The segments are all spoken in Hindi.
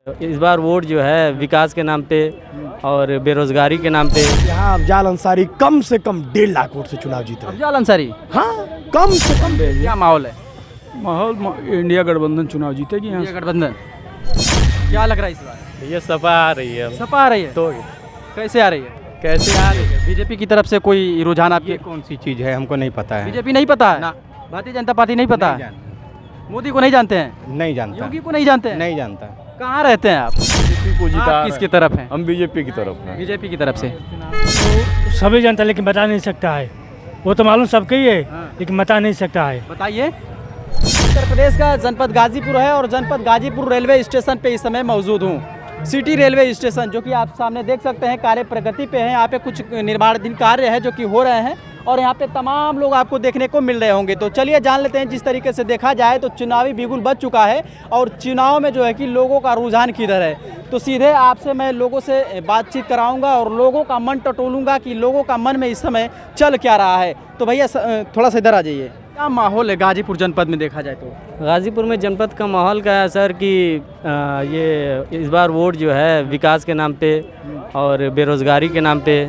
इस बार वोट जो है विकास के नाम पे और बेरोजगारी के नाम पे। यहाँ अफजाल अंसारी कम से कम 1.5 लाख वोट से चुनाव जीते हैं। अफजाल अंसारी, हाँ, कम से कम। क्या माहौल है? माहौल इंडिया गठबंधन चुनाव जीतेगी यहाँ ये गठबंधन क्या लग रहा है इस बार? ये सपा आ रही है। सपा आ रही है तो कैसे आ रही है? कैसे आ रही है? बीजेपी की तरफ से कोई रुझान ये आपके? कौन सी चीज़ है, हमको नहीं पता है। बीजेपी नहीं पता है? ना। भारतीय जनता पार्टी नहीं पता नहीं है? मोदी को नहीं जानते हैं? नहीं जानता। योगी को नहीं जानते हैं? नहीं जानता। कहाँ रहते हैं आप? बीजेपी को जिता आप किसकी तरफ हैं? हम बीजेपी की तरफ हैं। बीजेपी की तरफ से। सभी जानता लेकिन बता नहीं सकता है। वो तो मालूम सबके ही है, हाँ। लेकिन बता नहीं सकता है। बताइए। उत्तर प्रदेश का जनपद गाजीपुर है और जनपद गाजीपुर रेलवे स्टेशन पे इस समय मौजूद हूँ। सिटी रेलवे स्टेशन जो कि आप सामने देख सकते हैं कार्य प्रगति पे है। यहाँ पे कुछ निर्माणाधीन कार्य है जो कि हो रहे हैं और यहाँ पे तमाम लोग आपको देखने को मिल रहे होंगे। तो चलिए जान लेते हैं। जिस तरीके से देखा जाए तो चुनावी बिगुल बज चुका है और चुनाव में जो है कि लोगों का रुझान किधर है। तो सीधे आपसे मैं लोगों से बातचीत कराऊंगा और लोगों का मन टटोलूंगा कि लोगों का मन में इस समय चल क्या रहा है। तो भैया थोड़ा सा इधर आ जाइए। क्या माहौल है गाजीपुर जनपद में देखा जाए तो? गाजीपुर में जनपद का माहौल क्या है सर कि ये इस बार वोट जो है विकास के नाम पे और बेरोजगारी के नाम पे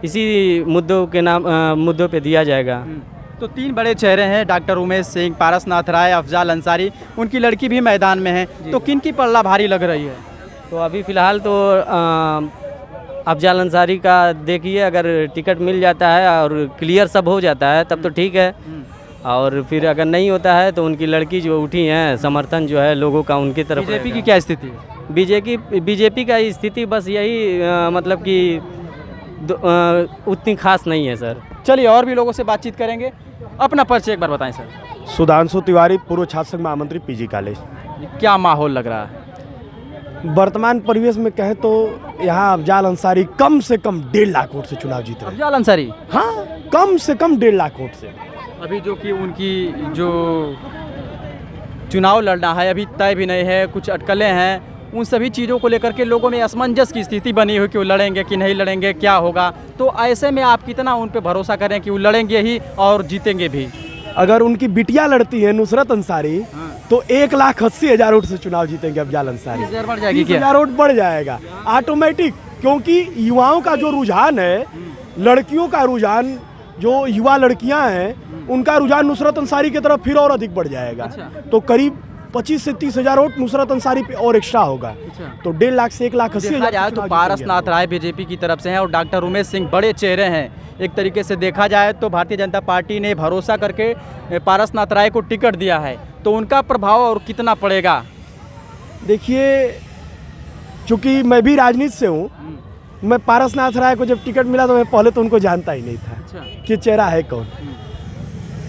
इसी मुद्दों पे दिया जाएगा। तो 3 बड़े चेहरे हैं, डॉक्टर उमेश सिंह, पारसनाथ राय, अफजाल अंसारी, उनकी लड़की भी मैदान में है। तो किन की पल्ला भारी लग रही है? तो अभी फ़िलहाल तो अफजाल अंसारी का देखिए, अगर टिकट मिल जाता है और क्लियर सब हो जाता है तब तो ठीक है, और फिर अगर नहीं होता है तो उनकी लड़की जो उठी हैं, समर्थन जो है लोगों का उनकी तरफ। बीजेपी की क्या स्थिति है? बीजेपी का स्थिति बस यही मतलब कि उतनी खास नहीं है सर। चलिए और भी लोगों से बातचीत करेंगे। अपना परिचय एक बार बताएं सर। सुधांशु तिवारी, पूर्व छात्र संघ महामंत्री, पीजी कॉलेज। क्या माहौल लग रहा है वर्तमान परिवेश में कहे तो यहाँ अफजाल अंसारी कम से कम 1.5 लाख वोट से चुनाव जीते हैं। अफजाल अंसारी, हाँ, कम से कम 1.5 लाख वोट से। अभी जो कि उनकी जो चुनाव लड़ना है अभी तय भी नहीं है, कुछ अटकलें हैं, उन सभी चीज़ों को लेकर के लोगों में असमंजस की स्थिति बनी हुई कि वो लड़ेंगे कि नहीं लड़ेंगे, क्या होगा। तो ऐसे में आप कितना उन पे भरोसा करें कि वो लड़ेंगे ही और जीतेंगे भी? अगर उनकी बिटिया लड़ती है नुसरत अंसारी, तो 1,80,000 वोट से चुनाव जीतेंगे अफजाल अंसारी। 30,000 बढ़ जाएगी क्या? 30,000 वोट बढ़ जाएगा ऑटोमेटिक, क्योंकि युवाओं का जो रुझान है, लड़कियों का रुझान, जो युवा लड़कियां हैं उनका रुझान नुसरत अंसारी की तरफ फिर और अधिक बढ़ जाएगा। तो करीब 25 से 30,000 वोट नुसरत अंसारी पे और एक्स्ट्रा होगा। तो 1.5 लाख से 1,80,000। तो पारसनाथ राय बीजेपी की तरफ से हैं और डॉक्टर उमेश सिंह बड़े चेहरे हैं। एक तरीके से देखा जाए तो भारतीय जनता पार्टी ने भरोसा करके पारसनाथ राय को टिकट दिया है, तो उनका प्रभाव और कितना पड़ेगा? देखिए, चूँकि मैं भी राजनीति से हूँ, मैं पारसनाथ राय को जब टिकट मिला तो मैं पहले तो उनको जानता ही नहीं था कि चेहरा है कौन।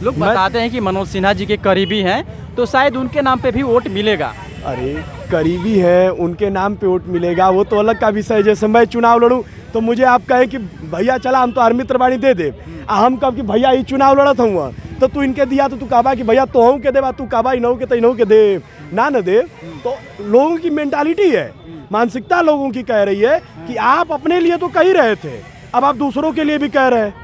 लोग बताते हैं कि मनोज सिन्हा जी के करीबी हैं, तो शायद उनके नाम पे भी वोट मिलेगा। अरे करीबी है, उनके नाम पे वोट मिलेगा वो तो अलग का विषय। जैसे मैं चुनाव लड़ूं तो मुझे आप कहें कि भैया चला हम तो मित्र बाणी दे दे, हम कब कि भैया ये चुनाव लड़त हूँ तो तू इनके दिया तो तू कहबा कि भैया तो हूँ के देवा, तू कहबा इनहू के तो इनहू के दे ना न दे। तो लोगों की मेंटालिटी है, मानसिकता लोगों की कह रही है कि आप अपने लिए तो कह ही रहे थे, अब आप दूसरों के लिए भी कह रहे हैं,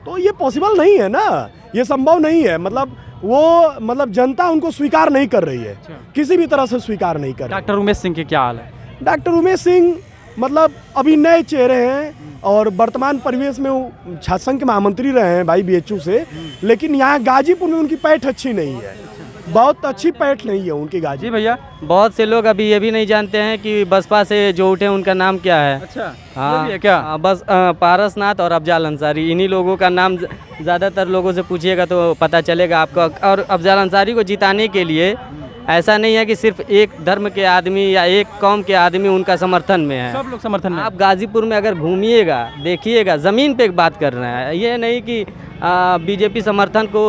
तो ये पॉसिबल नहीं है ना, ये संभव नहीं है। मतलब जनता उनको स्वीकार नहीं कर रही है, किसी भी तरह से स्वीकार नहीं कर रही। डॉक्टर उमेश सिंह के क्या हाल है? डॉक्टर उमेश सिंह मतलब अभी नए चेहरे हैं और वर्तमान परिवेश में वो छात्र संघ के महामंत्री रहे हैं भाई बीएचयू से, लेकिन यहाँ गाजीपुर में उनकी पैठ अच्छी नहीं है, बहुत अच्छी पैठ नहीं है उनकी गाजी। जी भैया, बहुत से लोग अभी ये भी नहीं जानते हैं कि बसपा से जो उठे उनका नाम क्या है। अच्छा, हाँ, ये क्या? बस पारसनाथ और अफजाल अंसारी, इन्हीं लोगों का नाम ज़्यादातर लोगों से पूछिएगा तो पता चलेगा आपको। और अफजाल अंसारी को जिताने के लिए ऐसा नहीं है कि सिर्फ एक धर्म के आदमी या एक कौम के आदमी उनका समर्थन में है, सब लोग समर्थन में। आप गाजीपुर में अगर घूमिएगा, देखिएगा, ज़मीन पे एक बात कर रहे हैं, ये नहीं कि बीजेपी समर्थन को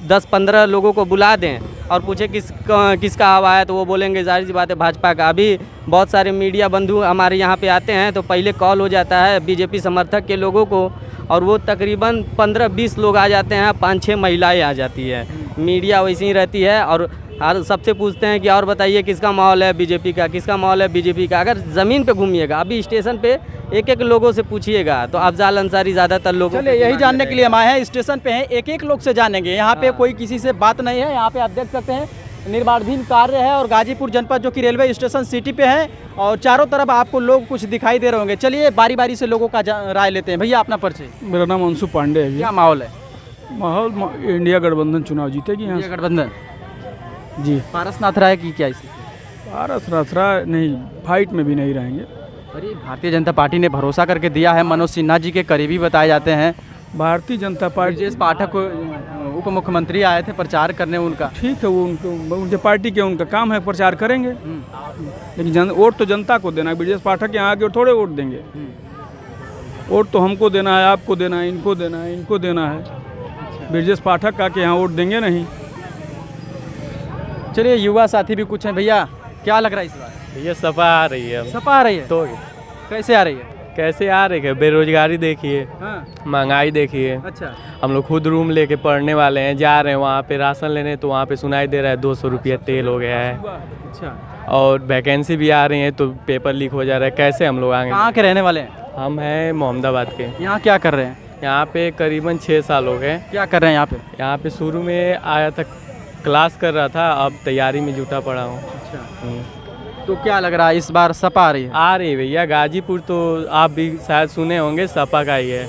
10-15 लोगों को बुला दें और पूछे किसका हवा है, तो वो बोलेंगे जाहिर सी बात है भाजपा का। अभी बहुत सारे मीडिया बंधु हमारे यहाँ पे आते हैं तो पहले कॉल हो जाता है बीजेपी समर्थक के लोगों को, और वो तकरीबन 15-20 लोग आ जाते हैं, 5-6 महिलाएं आ जाती है। मीडिया वैसी ही रहती है और सबसे पूछते हैं कि और बताइए किसका माहौल है बीजेपी का, किसका माहौल है बीजेपी का। अगर ज़मीन पे घूमिएगा, अभी स्टेशन पे एक लोगों से पूछिएगा तो अफजाल अंसारी ज़्यादातर लोगों। चलिए यही जानने के लिए हम आए हैं, स्टेशन पे हैं, एक लोग से जानेंगे। यहाँ पे कोई किसी से बात नहीं है। यहाँ पे आप देख सकते हैं निर्माणाधीन कार्य है और गाजीपुर जनपद जो कि रेलवे स्टेशन सिटी पे है और चारों तरफ आपको लोग कुछ दिखाई दे रहे होंगे। चलिए बारी बारी से लोगों का राय लेते हैं। भैया अपना परिचय। मेरा नाम अंशु पांडे है भैया। क्या माहौल है? माहौल इंडिया गठबंधन चुनाव जीतेगी यहाँ ये गठबंधन जी। पारसनाथ राय की क्या स्थिति? पारस राय नहीं, फाइट में भी नहीं रहेंगे। अरे भारतीय जनता पार्टी ने भरोसा करके दिया है, मनोज सिन्हा जी के करीबी बताए जाते हैं। भारतीय जनता पार्टी ब्रजेश पाठक उप मुख्यमंत्री आए थे प्रचार करने उनका। ठीक है, वो उनके पार्टी के उनका काम है, प्रचार करेंगे। लेकिन वोट तो जनता को देना है। ब्रजेश पाठक यहाँ आके थोड़े वोट देंगे। वोट तो हमको देना है, आपको देना है, इनको देना है, इनको देना है। ब्रजेश पाठक आके यहाँ वोट देंगे नहीं। चलिए युवा साथी भी कुछ हैं। भैया क्या लग रहा है इस बार? ये सपा आ रही है। सपा आ रही है तो कैसे आ रही है? कैसे आ रही है? बेरोजगारी देखिए, हाँ। महंगाई देखिए। अच्छा। हम लोग खुद रूम लेके पढ़ने वाले हैं, जा रहे हैं वहाँ पे राशन लेने, तो वहाँ पे सुनाई दे रहा है 200 रुपया तेल हो गया है। अच्छा। और वैकेंसी भी आ रही है तो पेपर लीक हो जा रहा है। कैसे हम लोग आएंगे? कहाँ के रहने वाले हैं? हम हैं मोहम्मदाबाद के। यहाँ क्या कर रहे हैं? यहाँ पे करीबन 6 साल हो गए। क्या कर रहे हैं यहाँ पे? यहाँ पे शुरू में आया था, क्लास कर रहा था, अब तैयारी में जुटा पड़ा हूँ। अच्छा। तो क्या लग रहा है इस बार सपा आ रही है? आ रही भैया। गाजीपुर तो आप भी शायद सुने होंगे, सपा का ही है।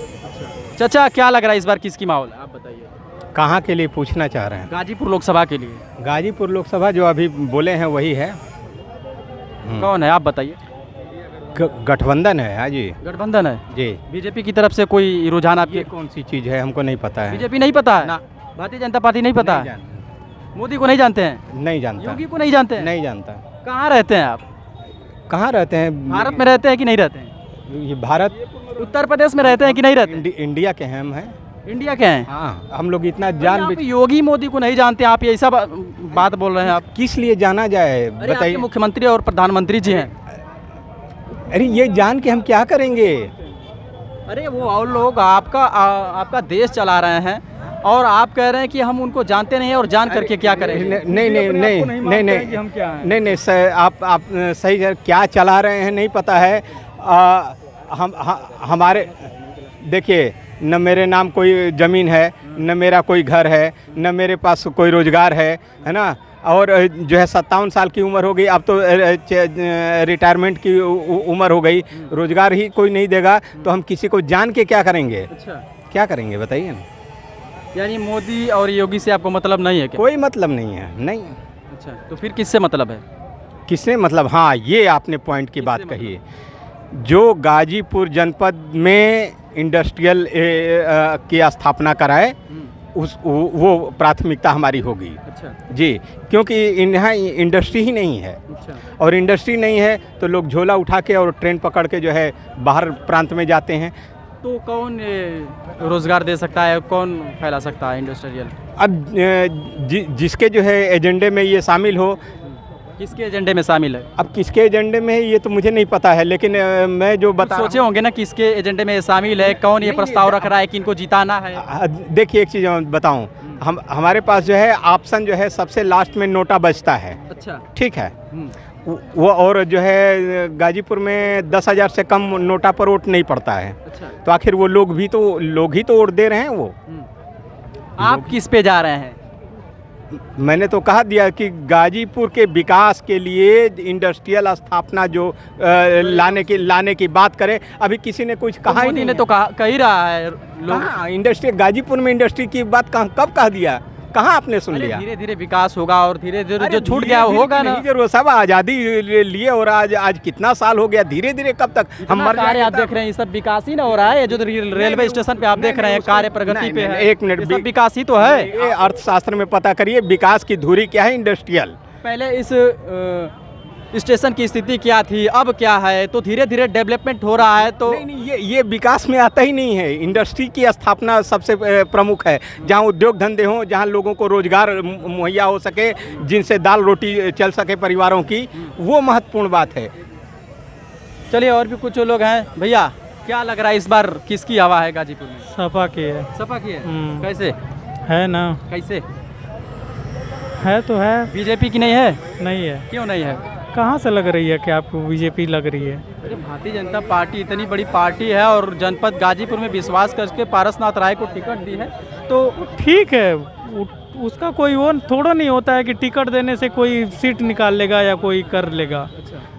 चाचा क्या लग रहा है इस बार किसकी माहौल है? आप बताइए। कहाँ के लिए पूछना चाह रहे हैं? गाजीपुर लोकसभा के लिए। गाजीपुर लोकसभा जो अभी बोले हैं वही है। कौन है आप बताइए? गठबंधन है। हाँ जी, गठबंधन है जी। बीजेपी की तरफ से कोई रुझान ये आपके? कौन सी चीज़ है, हमको नहीं पता है। बीजेपी नहीं पता है? ना। भारतीय जनता पार्टी नहीं पता नहीं है? जानता। मोदी को नहीं जानते हैं? नहीं जानता। योगी को नहीं जानते हैं? नहीं जानता। कहाँ रहते हैं आप? कहाँ रहते हैं? भारत में रहते हैं कि नहीं रहते हैं? ये भारत उत्तर प्रदेश में रहते हैं कि नहीं रहते हैं? इंडिया के हैं हम हैं। इंडिया के हैं? हाँ, हम लोग इतना आप योगी मोदी को नहीं जानते, आप ये ऐसा बात बोल रहे हैं आप? किस लिए जाना जाए अरे बताइए। आपके मुख्यमंत्री और प्रधानमंत्री जी हैं। अरे ये जान के हम क्या करेंगे? अरे वो और लोग आपका देश चला रहे हैं और आप कह रहे हैं कि हम उनको जानते नहीं हैं और जान करके क्या करेंगे? नहीं नहीं नहीं नहीं नहीं कि हम क्या हैं। नहीं नहीं आप सही क्या चला रहे हैं नहीं पता है। हमारे देखिए, न मेरे नाम कोई ज़मीन है, न मेरा कोई घर है, न मेरे पास कोई रोज़गार है ना। और जो है 57 साल की उम्र हो गई, अब तो रिटायरमेंट की उम्र हो गई। रोज़गार ही कोई नहीं देगा तो हम किसी को जान के क्या करेंगे? अच्छा, क्या करेंगे बताइए ना। यानी मोदी और योगी से आपको मतलब नहीं है क्या? कोई मतलब नहीं है। नहीं। अच्छा, तो फिर किससे मतलब है? किसने मतलब? हाँ, ये आपने पॉइंट की बात कही है। जो गाजीपुर जनपद में इंडस्ट्रियल की स्थापना कराए वो प्राथमिकता हमारी होगी। अच्छा जी, क्योंकि यहाँ इंडस्ट्री ही नहीं है। अच्छा। और इंडस्ट्री नहीं है तो लोग झोला उठा के और ट्रेन पकड़ के जो है बाहर प्रांत में जाते हैं। तो कौन रोजगार दे सकता है, कौन फैला सकता है इंडस्ट्रियल? अब जिसके जो है एजेंडे में ये शामिल हो। किसके एजेंडे में शामिल है? अब किसके एजेंडे में ये तो मुझे नहीं पता है, लेकिन मैं जो बता सोचे होंगे ना किसके एजेंडे में शामिल है, कौन ये प्रस्ताव रख रहा है कि इनको जिताना है। देखिए एक चीज़ बताऊं, हमारे पास जो है ऑप्शन जो है सबसे लास्ट में नोटा बचता है। अच्छा, ठीक है। वो और जो है गाजीपुर में 10,000 से कम नोटा पर वोट नहीं पड़ता है। अच्छा। तो आखिर वो लोग ही तो वोट दे रहे हैं। वो आप किस पे जा रहे हैं? मैंने तो कहा दिया कि गाजीपुर के विकास के लिए इंडस्ट्रियल स्थापना जो लाने की बात करे। अभी किसी ने कुछ कहा ही नहीं ने तो कह ही रहा है लोग। हाँ, इंडस्ट्री गाजीपुर में इंडस्ट्री की बात कब कह दिया? कहाँ आपने सुन लिया? धीरे धीरे विकास होगा और धीरे धीरे जो छूट गया होगा ना। जरूर सब आज़ादी लिए और आज कितना साल हो गया। धीरे धीरे कब तक हम मर जाएंगे? आप देख रहे हैं ये सब विकास ही ना हो रहा है। ये जो रेलवे स्टेशन पे आप देख रहे हैं कार्य प्रगति पे है। एक मिनट, सब विकास ही तो है। ये अर्थशास्त्र में पता करिए विकास की धुरी क्या है। इंडस्ट्रियल पहले इस स्टेशन की स्थिति क्या थी, अब क्या है, तो धीरे धीरे डेवलपमेंट हो रहा है। तो नहीं, ये विकास में आता ही नहीं है। इंडस्ट्री की स्थापना सबसे प्रमुख है, जहाँ उद्योग धंधे हों, जहाँ लोगों को रोजगार मुहैया हो सके, जिनसे दाल रोटी चल सके परिवारों की, वो महत्वपूर्ण बात है। चलिए और भी कुछ लोग हैं। भैया क्या लग रहा है इस बार किसकी हवा है गाजीपुर में? सपा की है। सपा की है? कैसे है ना? कैसे है तो है। बीजेपी की नहीं है? नहीं है। क्यों नहीं है? कहाँ से लग रही है कि आपको बीजेपी लग रही है? अरे भारतीय जनता पार्टी इतनी बड़ी पार्टी है और जनपद गाजीपुर में विश्वास करके पारसनाथ राय को टिकट दी है, तो ठीक है। उसका कोई वो थोड़ा नहीं होता है कि टिकट देने से कोई सीट निकाल लेगा या कोई कर लेगा,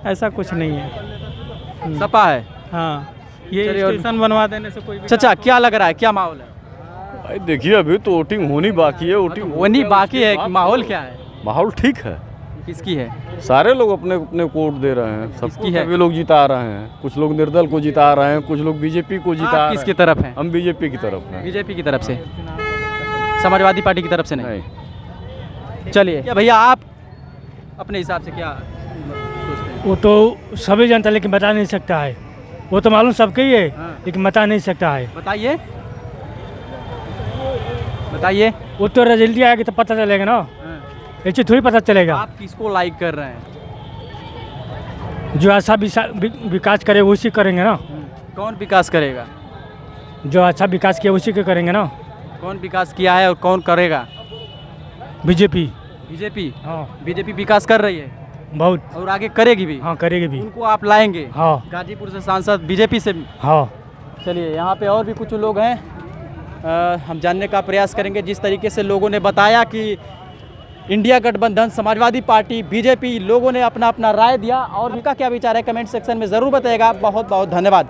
ऐसा कुछ नहीं है। सपा है। हाँ, ये चलिए, और- स्टेशन बनवा देने से कोई चाचा क्या लग रहा है, क्या माहौल है? भाई देखिए अभी तो वोटिंग होनी बाकी है। वोटिंग वो नहीं बाकी है कि माहौल क्या है? माहौल ठीक है। किसकी है? सारे लोग अपने अपने वोट दे रहे हैं, सबको किसकी है? सभी लोग जिता रहे हैं। कुछ लोग निर्दल को जिता रहे हैं, कुछ लोग बीजेपी को जिता आप रहे किसकी हैं। तरफ हैं? हम बीजेपी की तरफ हैं। बीजेपी की तरफ से, समाजवादी पार्टी की तरफ से नहीं। नहीं, चलिए क्या भैया, आप अपने हिसाब से क्या सोचते हैं? वो तो सभी जानता है लेकिन बता नहीं सकता है। वो तो मालूम सबके ही है हाँ। लेकिन बता नहीं सकता है। बताइए बताइए। वो तो रिजल्ट आएगा तो पता चलेगा ना, ऐसे थोड़ी पता चलेगा। आप किसको लाइक कर रहे हैं? जो अच्छा विकास करे उसी करेंगे ना, कौन विकास करेगा? जो अच्छा विकास किया उसी के करेंगे ना। कौन विकास किया है और कौन करेगा? बीजेपी। बीजेपी। हाँ, बीजेपी विकास कर रही है बहुत। और आगे करेगी भी। हाँ, करेगी भी। उनको आप लाएंगे? हाँ गाजीपुर से सांसद बीजेपी से। हाँ। चलिए यहाँ पे और भी कुछ लोग हैं, हम जानने का प्रयास करेंगे। जिस तरीके से लोगों ने बताया कि इंडिया गठबंधन, समाजवादी पार्टी, बीजेपी, लोगों ने अपना अपना राय दिया और उनका क्या विचार है कमेंट सेक्शन में ज़रूर बताइएगा। बहुत बहुत धन्यवाद।